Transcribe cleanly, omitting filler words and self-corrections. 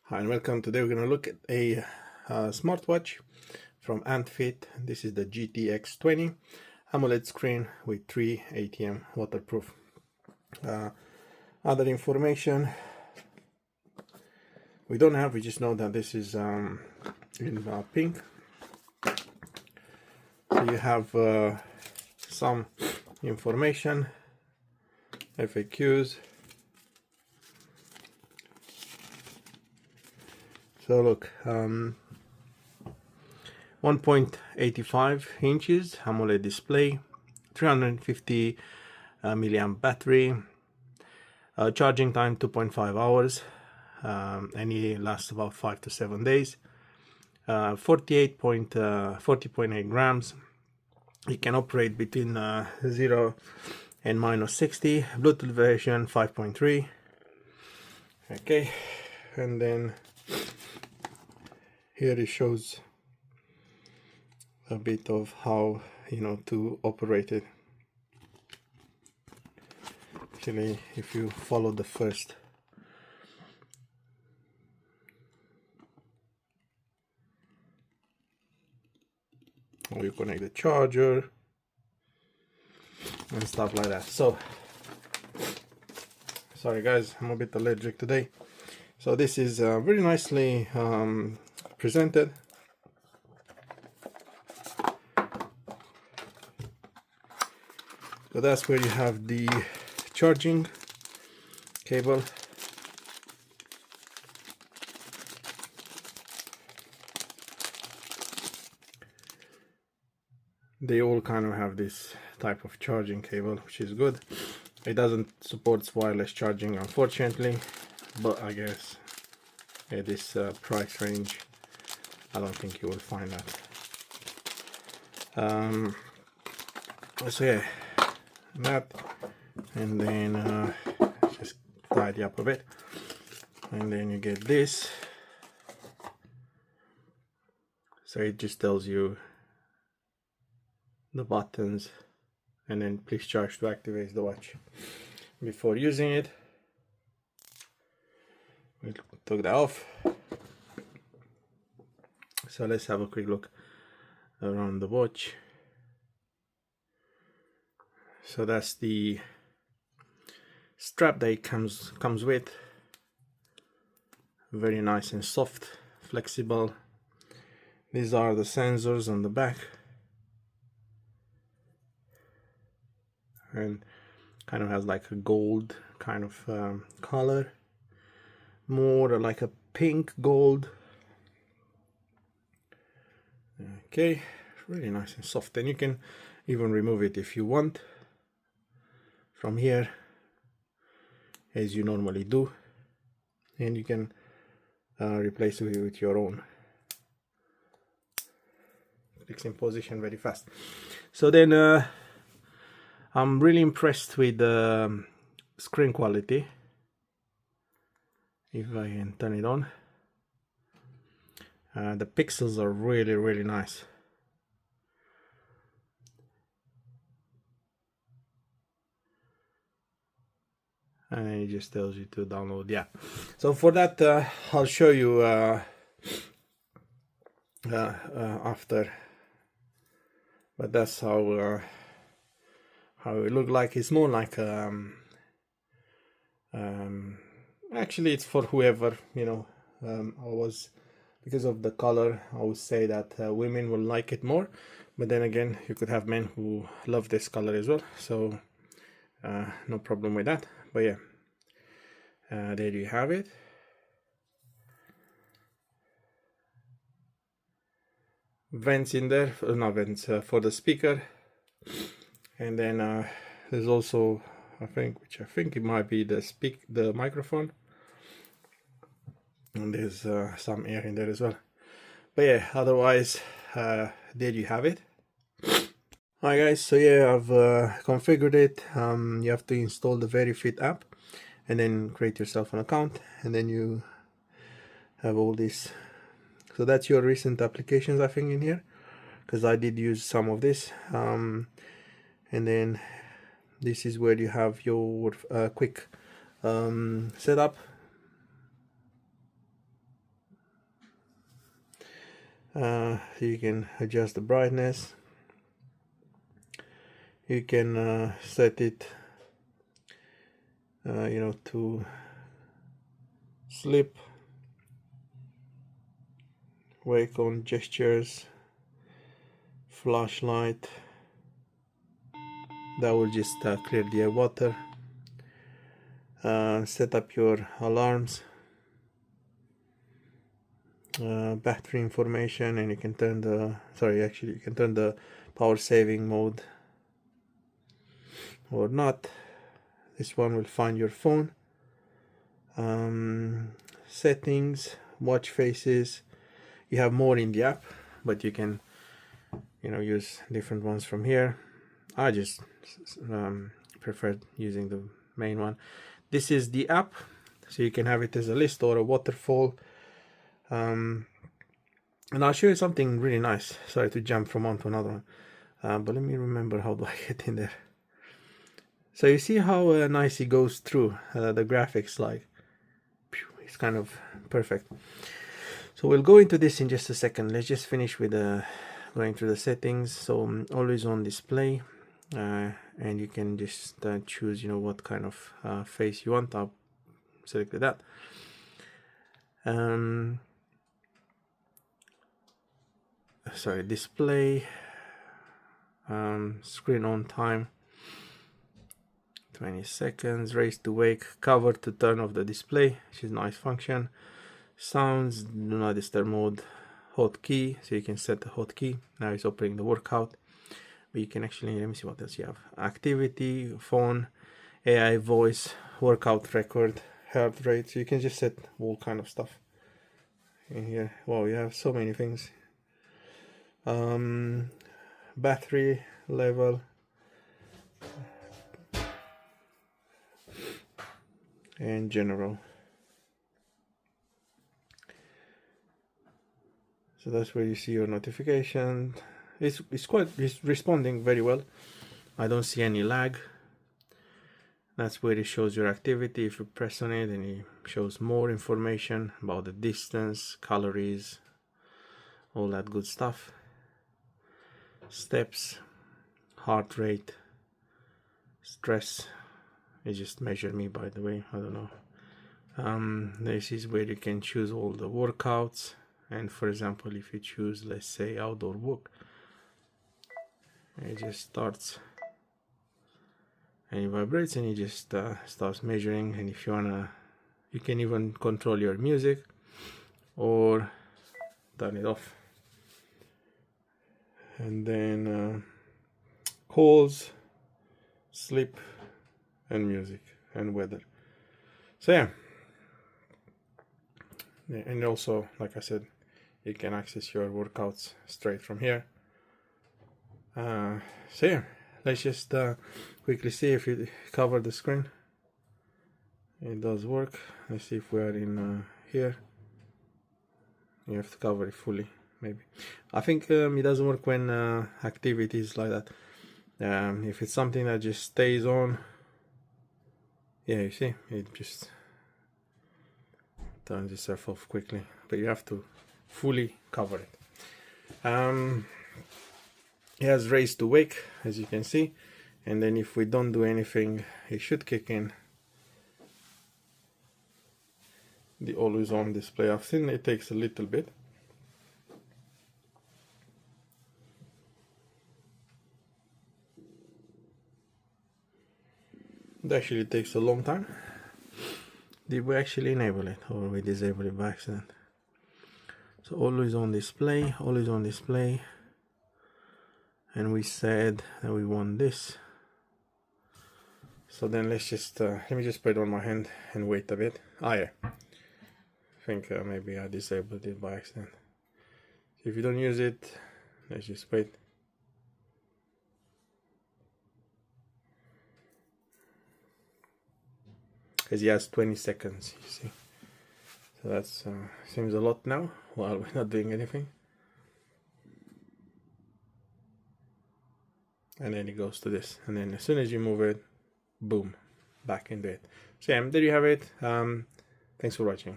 Hi and welcome. Today we're going to look at a smartwatch from ANTFIT. This is the GTX20 AMOLED screen with 3 ATM waterproof. Other information we don't have, we just know that this is in pink. So you have some information, FAQs. So look, 1.85 inches AMOLED display, 350 milliamp battery, charging time 2.5 hours, and it lasts about 5 to 7 days. 40.8 grams. It can operate between 0 and -60. Bluetooth version 5.3. Okay, and then here it shows a bit of how to operate it. Actually, if you follow the first you connect the charger and stuff like that. So sorry guys, I'm a bit allergic today. So this is very nicely presented. So that's where you have the charging cable. They all kind of have this type of charging cable, which is good. It doesn't support wireless charging, unfortunately, but I guess at this price range I don't think you will find that. So yeah, that, and then just tidy up a bit, and then you get this. So it just tells you the buttons, and then please charge to activate the watch. Before using it, we took that off. So let's have a quick look around the watch. So that's the strap that it comes with. Very nice and soft, flexible. These are the sensors on the back, and kind of has like a gold kind of color, more like a pink gold. Okay, really nice and soft, and you can even remove it if you want from here, as you normally do, and you can replace it with your own. Clicks in position very fast. So then I'm really impressed with the screen quality. If I can turn it on, the pixels are really nice. And it just tells you to download the app. So for that I'll show you after, but that's how it looked like. It's more like actually it's for whoever, because of the color I would say that women will like it more, but then again you could have men who love this color as well, so no problem with that. But yeah, there you have it. Vents in there, no vents for the speaker, and then there's also, I think it might be the microphone, and there's some air in there as well. But yeah, otherwise there you have it. Hi guys, so yeah, I've configured it. You have to install the ANTFIT app and then create yourself an account, and then you have all this. So that's your recent applications, I think, in here, because I did use some of this. And then this is where you have your quick setup. You can adjust the brightness. You can set it to sleep, wake on gestures, flashlight. That will just clear the water. Set up your alarms, battery information, and you can turn the power saving mode or not. This one will find your phone. Settings, watch faces. You have more in the app, but you can use different ones from here. I just prefer using the main one. This is the app, so you can have it as a list or a waterfall. And I'll show you something really nice. Sorry to jump from one to another one, but let me remember how do I get in there. So you see how nice it goes through the graphics, like it's kind of perfect. So we'll go into this in just a second. Let's just finish with going through the settings. So always on display, and you can just choose what kind of face you want. I'll select that. Sorry, display, screen on time 20 seconds, raise to wake, cover to turn off the display, which is a nice function. Sounds, do not disturb mode, hotkey, so you can set the hotkey. Now it's opening the workout, but you can actually, let me see what else you have. Activity, phone, AI voice, workout record, heart rate, so you can just set all kind of stuff in here. Wow, you have so many things. Battery level, and general. So that's where you see your notification. It's responding very well. I don't see any lag. That's where it shows your activity. If you press on it, and it shows more information about the distance, calories, all that good stuff. Steps, heart rate, stress. It just measured me, by the way, I don't know. This is where you can choose all the workouts, and for example, if you choose, let's say, outdoor walk, it just starts and it vibrates, and it just starts measuring. And if you wanna, you can even control your music or turn it off. And then calls, sleep, and music, and weather. So yeah, and also, like I said, you can access your workouts straight from here. So yeah, let's just quickly see if you cover the screen. It does work. Let's see if we are in here. You have to cover it fully, maybe. I think it doesn't work when activities like that. If it's something that just stays on, yeah, you see, it just turns itself off quickly, but you have to fully cover it. It has raise to wake, as you can see, and then if we don't do anything, it should kick in the always on display. I've seen it takes a little bit. It actually takes a long time. Did we actually enable it, or we disable it by accident? So always on display, always on display, and we said that we want this. So then let's just let me just put it on my hand and wait a bit. Ah yeah, I think maybe I disabled it by accident. So if you don't use it, let's just wait. Because he has 20 seconds, you see. So that's seems a lot now while we're not doing anything. And then it goes to this, and then as soon as you move it, boom, back into it. So yeah, there you have it. Thanks for watching.